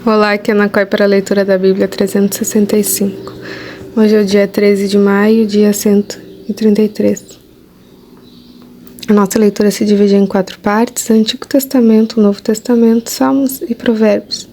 Olá, aqui é Ana Coi para a leitura da Bíblia 365. Hoje é o dia 13 de maio, dia 133. A nossa leitura se divide em 4 partes: Antigo Testamento, Novo Testamento, Salmos e Provérbios.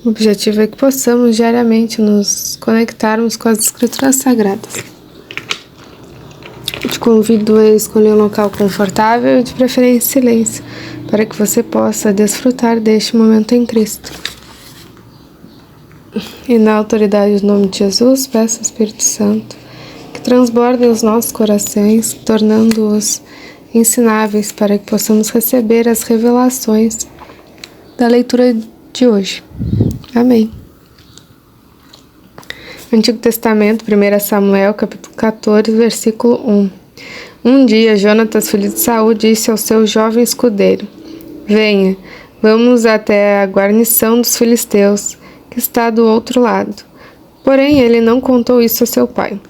O objetivo é que possamos diariamente nos conectarmos com as Escrituras Sagradas. Eu te convido a escolher um local confortável e de preferência em silêncio, para que você possa desfrutar deste momento em Cristo. E na autoridade do nome de Jesus, peço ao Espírito Santo que transborde os nossos corações, tornando-os ensináveis para que possamos receber as revelações da leitura de hoje. Amém. Antigo Testamento, 1 Samuel, capítulo 14, versículo 1. Um dia, Jonatas, filho de Saul, disse ao seu jovem escudeiro: Venha, vamos até a guarnição dos filisteus, que está do outro lado. Porém, ele não contou isso a seu pai.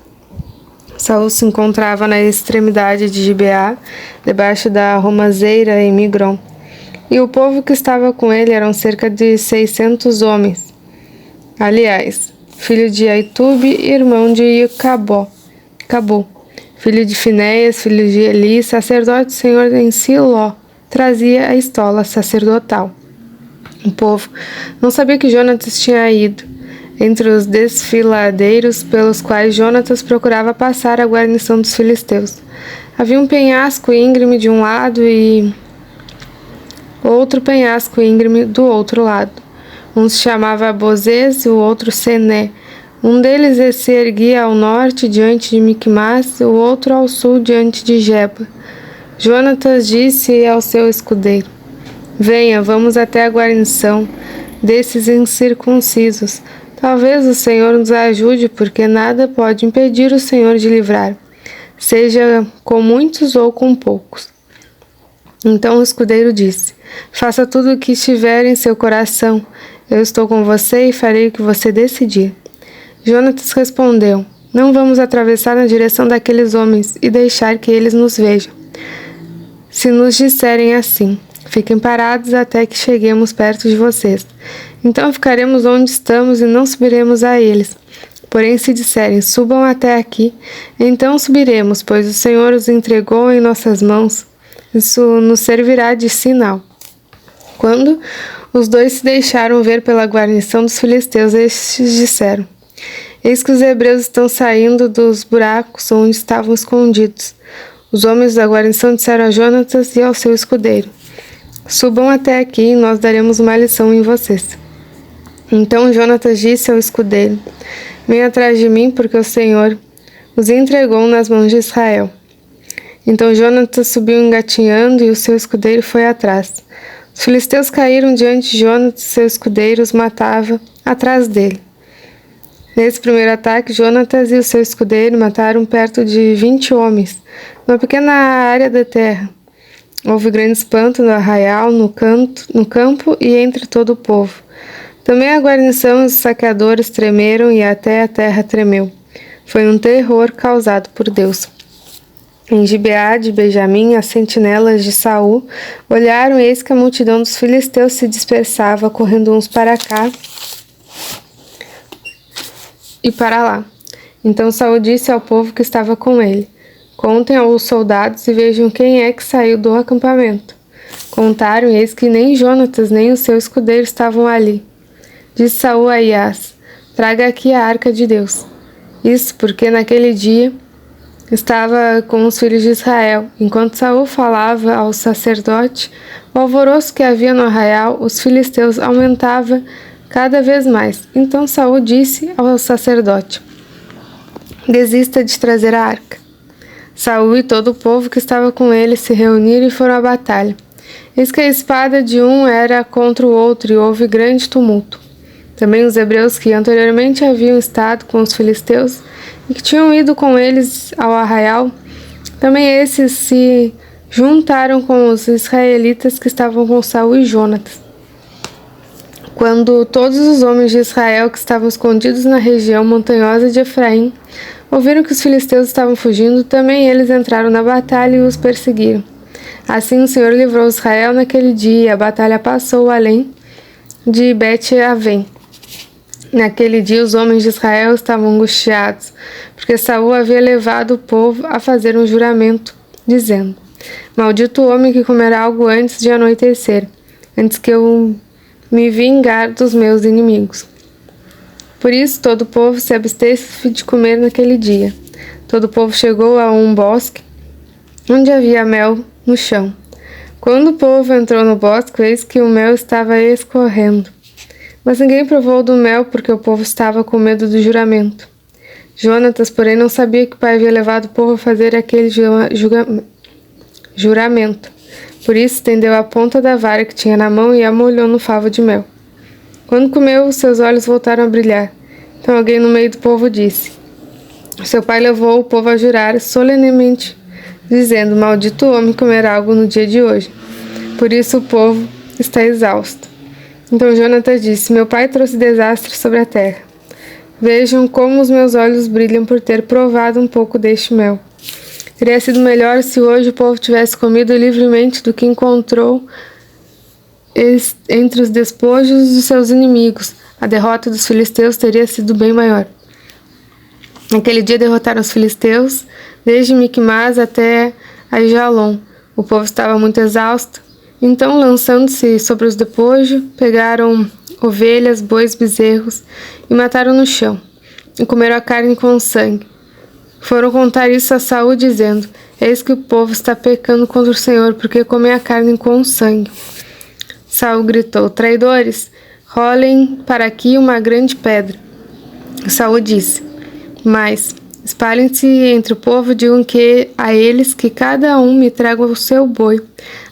Saul se encontrava na extremidade de Gibeá, debaixo da romazeira em Migron, e o povo que estava com ele eram cerca de 600 homens. Aliás, filho de Aitube, irmão de Cabu, filho de Finéias, filho de Eli, sacerdote do Senhor em Siló, trazia a estola sacerdotal. O povo não sabia que Jonatas tinha ido. Entre os desfiladeiros pelos quais Jonatas procurava passar a guarnição dos filisteus, havia um penhasco íngreme de um lado e outro penhasco íngreme do outro lado. Um se chamava Bozez e o outro Sené. Um deles se erguia ao norte diante de Micmas, o outro ao sul diante de Geba. Jonatas disse ao seu escudeiro: Venha, vamos até a guarnição desses incircuncisos. Talvez o Senhor nos ajude, porque nada pode impedir o Senhor de livrar, seja com muitos ou com poucos. Então o escudeiro disse: Faça tudo o que estiver em seu coração. Eu estou com você e farei o que você decidir. Jonatas respondeu: Não vamos atravessar na direção daqueles homens e deixar que eles nos vejam. Se nos disserem assim: Fiquem parados até que cheguemos perto de vocês. Então ficaremos onde estamos e não subiremos a eles. Porém, se disserem: Subam até aqui, então subiremos, pois o Senhor os entregou em nossas mãos. Isso nos servirá de sinal. Quando os dois se deixaram ver pela guarnição dos filisteus, estes disseram: Eis que os hebreus estão saindo dos buracos onde estavam escondidos. Os homens da guarnição disseram a Jonatas e ao seu escudeiro: Subam até aqui e nós daremos uma lição em vocês. Então Jonatas disse ao escudeiro: Venha atrás de mim, porque o Senhor os entregou nas mãos de Israel. Então Jonatas subiu engatinhando e o seu escudeiro foi atrás. Os filisteus caíram diante de Jonatas e seu escudeiro os matava atrás dele. Nesse primeiro ataque, Jonatas e o seu escudeiro mataram perto de 20 homens, numa pequena área da terra. Houve grande espanto no arraial, no campo e entre todo o povo. Também a guarnição e os saqueadores tremeram e até a terra tremeu. Foi um terror causado por Deus. Em Gibeá de Benjamim, as sentinelas de Saul olharam e eis que a multidão dos filisteus se dispersava, correndo uns para cá e para lá. Então Saul disse ao povo que estava com ele: Contem aos soldados e vejam quem é que saiu do acampamento. Contaram, e eis que nem Jonatas nem o seu escudeiro estavam ali. Disse Saul a Iás: Traga aqui a arca de Deus. Isso porque naquele dia estava com os filhos de Israel. Enquanto Saul falava ao sacerdote, o alvoroço que havia no arraial, os filisteus aumentava cada vez mais. Então Saul disse ao sacerdote: Desista de trazer a arca. Saul e todo o povo que estava com ele se reuniram e foram à batalha. Eis que a espada de um era contra o outro e houve grande tumulto. Também os hebreus que anteriormente haviam estado com os filisteus e que tinham ido com eles ao arraial, também esses se juntaram com os israelitas que estavam com Saul e Jonatas. Quando todos os homens de Israel que estavam escondidos na região montanhosa de Efraim ouviram que os filisteus estavam fugindo, também eles entraram na batalha e os perseguiram. Assim o Senhor livrou Israel naquele dia, e a batalha passou além de Bet-Avém. Naquele dia os homens de Israel estavam angustiados, porque Saul havia levado o povo a fazer um juramento, dizendo: Maldito o homem que comerá algo antes de anoitecer, antes que eu me vingar dos meus inimigos. Por isso todo o povo se absteve de comer naquele dia. Todo o povo chegou a um bosque, onde havia mel no chão. Quando o povo entrou no bosque, eis que o mel estava escorrendo. Mas ninguém provou do mel, porque o povo estava com medo do juramento. Jonatas, porém, não sabia que o pai havia levado o povo a fazer aquele juramento. Por isso, estendeu a ponta da vara que tinha na mão e a molhou no favo de mel. Quando comeu, seus olhos voltaram a brilhar. Então alguém no meio do povo disse: Seu pai levou o povo a jurar solenemente, dizendo: Maldito o homem comer algo no dia de hoje. Por isso o povo está exausto. Então Jonatas disse: Meu pai trouxe desastre sobre a terra. Vejam como os meus olhos brilham por ter provado um pouco deste mel. Teria sido melhor se hoje o povo tivesse comido livremente do que encontrou entre os despojos dos seus inimigos. A derrota dos filisteus teria sido bem maior. Naquele dia derrotaram os filisteus, desde Micmas até Aijalon. O povo estava muito exausto. Então, lançando-se sobre os despojos, pegaram ovelhas, bois, bezerros e mataram no chão, e comeram a carne com sangue. Foram contar isso a Saul, dizendo: Eis que o povo está pecando contra o Senhor, porque comem a carne com sangue. Saul gritou: Traidores, rolem para aqui uma grande pedra. Saul disse: Mas espalhem-se entre o povo, digam que a eles que cada um me traga o seu boi,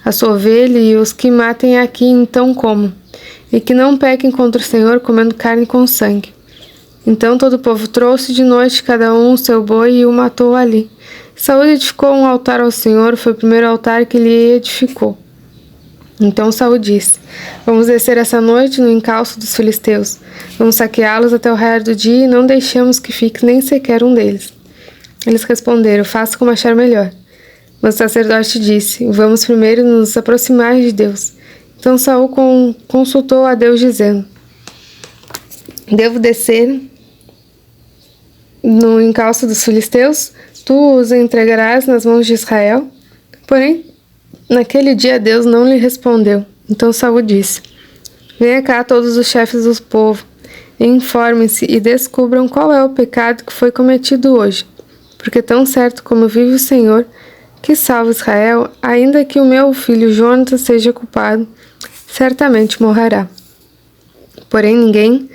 a sua ovelha, e os que matem aqui então comam, e que não pequem contra o Senhor comendo carne com sangue. Então todo o povo trouxe de noite cada um o seu boi e o matou ali. Saul edificou um altar ao Senhor, foi o primeiro altar que ele edificou. Então Saul disse: Vamos descer essa noite no encalço dos filisteus. Vamos saqueá-los até o raiar do dia e não deixemos que fique nem sequer um deles. Eles responderam: Faça como achar melhor. Mas o sacerdote disse: Vamos primeiro nos aproximar de Deus. Então Saul consultou a Deus, dizendo: Devo descer no encalço dos filisteus? Tu os entregarás nas mãos de Israel? Porém, naquele dia Deus não lhe respondeu. Então Saul disse: Venha cá todos os chefes do povo, informem-se e descubram qual é o pecado que foi cometido hoje. Porque tão certo como vive o Senhor, que salva Israel, ainda que o meu filho Jonatas seja culpado, certamente morrerá. Porém ninguém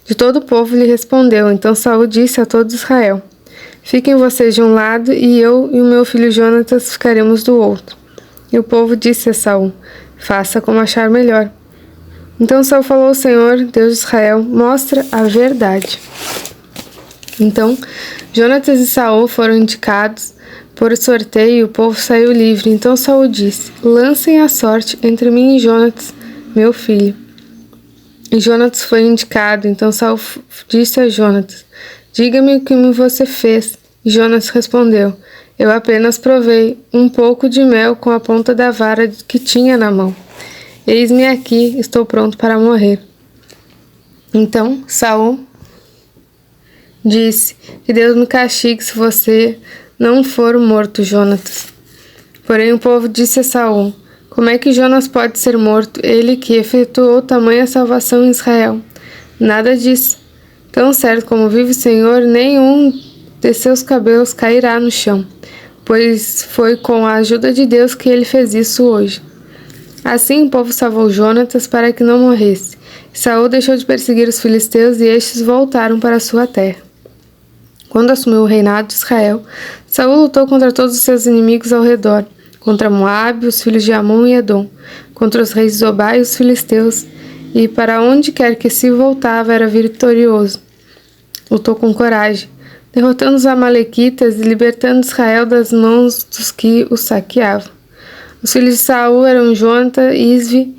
de todo o povo lhe respondeu. Então Saul disse a todo Israel: Fiquem vocês de um lado, e eu e o meu filho Jonatas ficaremos do outro. E o povo disse a Saul: Faça como achar melhor. Então Saul falou ao Senhor, Deus de Israel: Mostra a verdade. Então Jonatas e Saul foram indicados por sorteio e o povo saiu livre. Então Saul disse: Lancem a sorte entre mim e Jonatas, meu filho. E Jonatas foi indicado. Então Saul disse a Jonatas: Diga-me o que você fez. E Jonatas respondeu: Eu apenas provei um pouco de mel com a ponta da vara que tinha na mão. Eis-me aqui, estou pronto para morrer. Então Saul disse: Que Deus me castigue se você não for morto, Jonatas. Porém o povo disse a Saul: Como é que Jonas pode ser morto, ele que efetuou tamanha salvação em Israel? Nada disso. Tão certo como vive o Senhor, nenhum de seus cabelos cairá no chão, pois foi com a ajuda de Deus que ele fez isso hoje. Assim o povo salvou Jonatas para que não morresse. Saul deixou de perseguir os filisteus e estes voltaram para sua terra. Quando assumiu o reinado de Israel, Saul lutou contra todos os seus inimigos ao redor, contra Moabe, os filhos de Amon e Edom, contra os reis de Zobá e os filisteus, e para onde quer que se voltava era vitorioso. Lutou com coragem, derrotando os amalequitas e libertando Israel das mãos dos que os saqueavam. Os filhos de Saul eram Jonatã, Isvi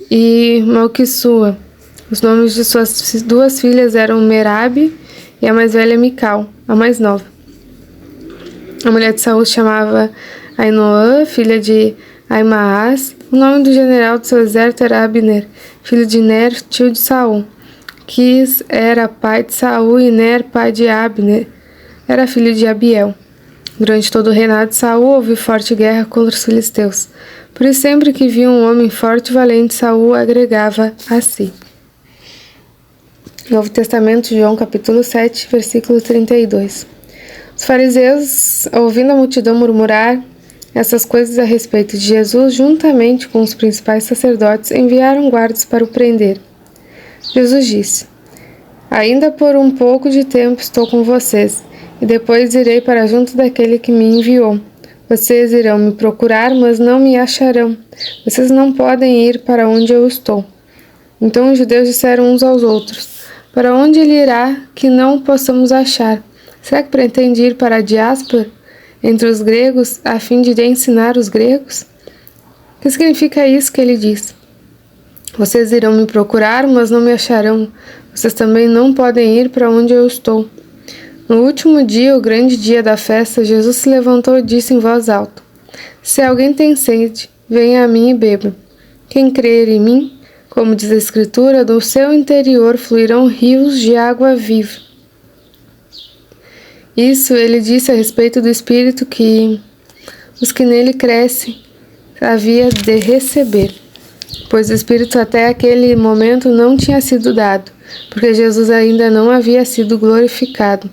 e Malquissua. Os nomes de suas duas filhas eram Merabe e a mais velha Mical, a mais nova. A mulher de Saul se chamava Ainoã, filha de Aimaas. O nome do general do seu exército era Abner, filho de Ner, tio de Saul. Quis era pai de Saul e Ner, pai de Abner, era filho de Abiel. Durante todo o reinado de Saul houve forte guerra contra os filisteus. Por isso sempre que via um homem forte e valente, Saul agregava a si. Novo Testamento, João capítulo 7, versículo 32. Os fariseus, ouvindo a multidão murmurar essas coisas a respeito de Jesus, juntamente com os principais sacerdotes, enviaram guardas para o prender. Jesus disse: Ainda por um pouco de tempo estou com vocês, e depois irei para junto daquele que me enviou. Vocês irão me procurar, mas não me acharão. Vocês não podem ir para onde eu estou. Então os judeus disseram uns aos outros: Para onde ele irá que não o possamos achar? Será que pretende ir para a diáspora entre os gregos, a fim de ensinar os gregos? O que significa isso que ele diz? Vocês irão me procurar, mas não me acharão. Vocês também não podem ir para onde eu estou. No último dia, o grande dia da festa, Jesus se levantou e disse em voz alta: Se alguém tem sede, venha a mim e beba. Quem crer em mim, como diz a Escritura, do seu interior fluirão rios de água viva. Isso ele disse a respeito do Espírito que os que nele crescem havia de receber, pois o Espírito até aquele momento não tinha sido dado, porque Jesus ainda não havia sido glorificado.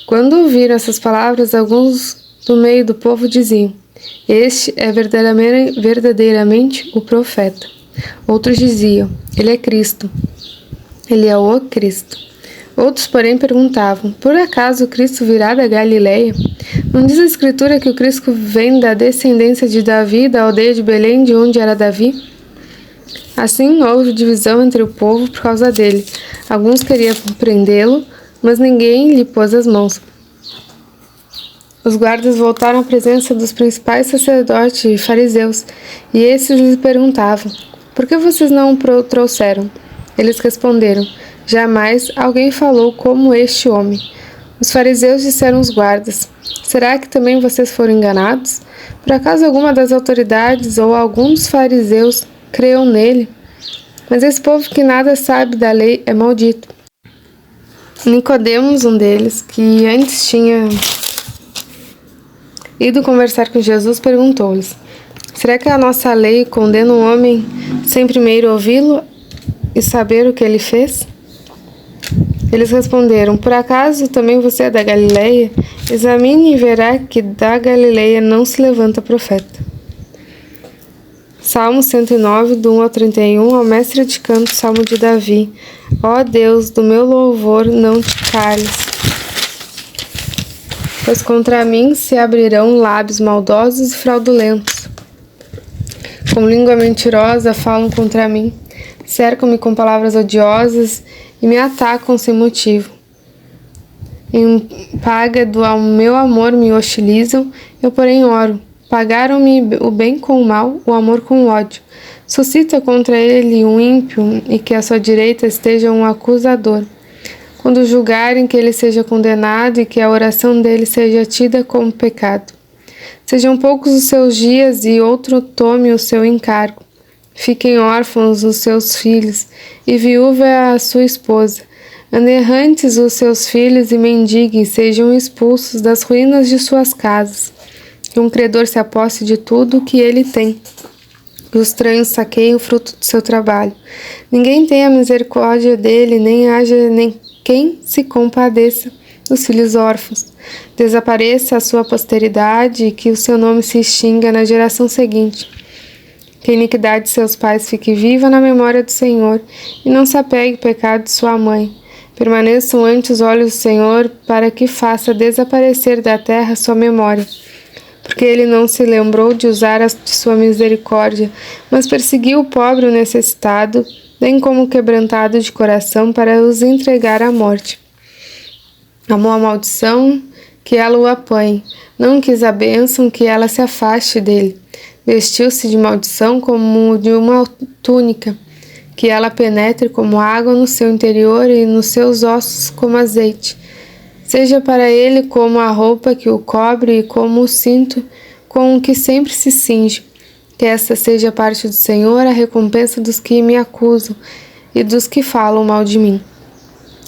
Quando ouviram essas palavras, alguns do meio do povo diziam: Este é verdadeiramente o profeta. Outros diziam: Ele é Cristo. Ele é o Cristo. Outros, porém, perguntavam: Por acaso o Cristo virá da Galileia? Não diz a Escritura que o Cristo vem da descendência de Davi, da aldeia de Belém, de onde era Davi? Assim houve divisão entre o povo por causa dele. Alguns queriam prendê-lo, mas ninguém lhe pôs as mãos. Os guardas voltaram à presença dos principais sacerdotes e fariseus, e esses lhes perguntavam: Por que vocês não o trouxeram? Eles responderam: Jamais alguém falou como este homem. Os fariseus disseram aos guardas: Será que também vocês foram enganados? Por acaso alguma das autoridades ou algum dos fariseus creu nele? Mas esse povo que nada sabe da lei é maldito. Nicodemos, um deles, que antes tinha ido conversar com Jesus, perguntou-lhes: Será que a nossa lei condena um homem sem primeiro ouvi-lo e saber o que ele fez? Eles responderam: Por acaso também você é da Galileia? Examine e verá que da Galileia não se levanta profeta. Salmo 109, do 1 ao 31, ao mestre de canto, Salmo de Davi. Ó Deus, do meu louvor não te cales, pois contra mim se abrirão lábios maldosos e fraudulentos. Com língua mentirosa falam contra mim, cercam-me com palavras odiosas e me atacam sem motivo. Em paga do meu amor me hostilizam, eu porém oro. Pagaram-me o bem com o mal, o amor com o ódio. Suscita contra ele um ímpio e que à sua direita esteja um acusador. Quando julgarem, que ele seja condenado e que a oração dele seja tida como pecado. Sejam poucos os seus dias e outro tome o seu encargo. Fiquem órfãos os seus filhos e viúva a sua esposa. Andem errantes os seus filhos e mendiguem, sejam expulsos das ruínas de suas casas. Que um credor se aposse de tudo o que ele tem, e os estranhos saqueiem o fruto do seu trabalho. Ninguém tenha misericórdia dele, nem haja nem quem se compadeça dos filhos órfãos. Desapareça a sua posteridade e que o seu nome se extinga na geração seguinte. Que a iniquidade de seus pais fique viva na memória do Senhor, e não se apegue ao pecado de sua mãe. Permaneçam ante os olhos do Senhor, para que faça desaparecer da terra sua memória. Porque ele não se lembrou de usar de sua misericórdia, mas perseguiu o pobre e o necessitado, bem como o quebrantado de coração, para os entregar à morte. Amou a maldição, que ela o apanhe. Não quis a bênção, que ela se afaste dele. Vestiu-se de maldição como de uma túnica, que ela penetre como água no seu interior e nos seus ossos como azeite. Seja para ele como a roupa que o cobre e como o cinto com o que sempre se cinge. Que esta seja a parte do Senhor, a recompensa dos que me acusam e dos que falam mal de mim.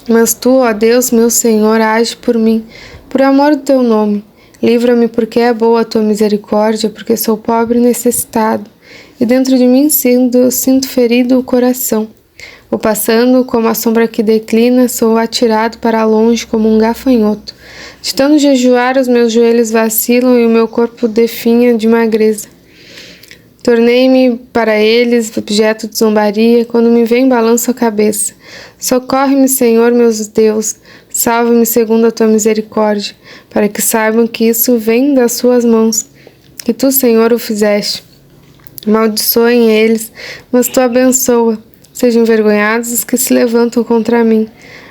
Mas tu, ó Deus, meu Senhor, age por mim, por amor do teu nome. Livra-me porque é boa a tua misericórdia, porque sou pobre e necessitado, e dentro de mim sinto ferido o coração. Vou passando como a sombra que declina, sou atirado para longe como um gafanhoto. De tanto jejuar, os meus joelhos vacilam e o meu corpo definha de magreza. Tornei-me para eles objeto de zombaria, quando me vem balanço a cabeça. Socorre-me, Senhor, meus Deus, salva-me segundo a tua misericórdia, para que saibam que isso vem das suas mãos, que tu, Senhor, o fizeste. Amaldiçoem eles, mas tu abençoa. Sejam envergonhados os que se levantam contra mim.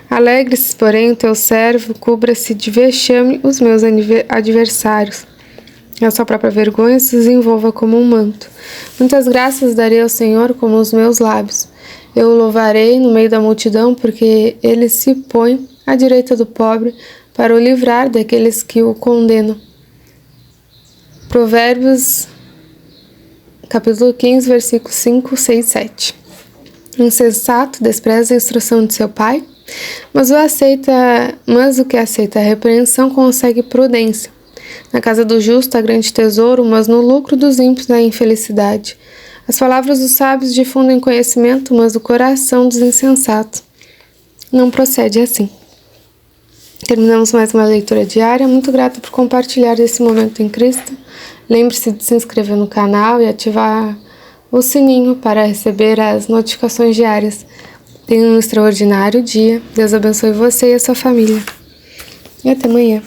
Alegre-se, porém, o teu servo, cubra-se de vexame os meus adversários. A sua própria vergonha se desenvolva como um manto. Muitas graças darei ao Senhor como os meus lábios. Eu o louvarei no meio da multidão, porque ele se põe à direita do pobre para o livrar daqueles que o condenam. Provérbios, capítulo 15, versículos 5, 6 e 7. Insensato despreza a instrução de seu pai, mas o que aceita a repreensão consegue prudência. Na casa do justo há grande tesouro, mas no lucro dos ímpios há infelicidade. As palavras dos sábios difundem conhecimento, mas o coração dos insensatos não procede assim. Terminamos mais uma leitura diária. Muito grata por compartilhar esse momento em Cristo. Lembre-se de se inscrever no canal e ativar o sininho para receber as notificações diárias. Tenha um extraordinário dia. Deus abençoe você e a sua família. E até amanhã.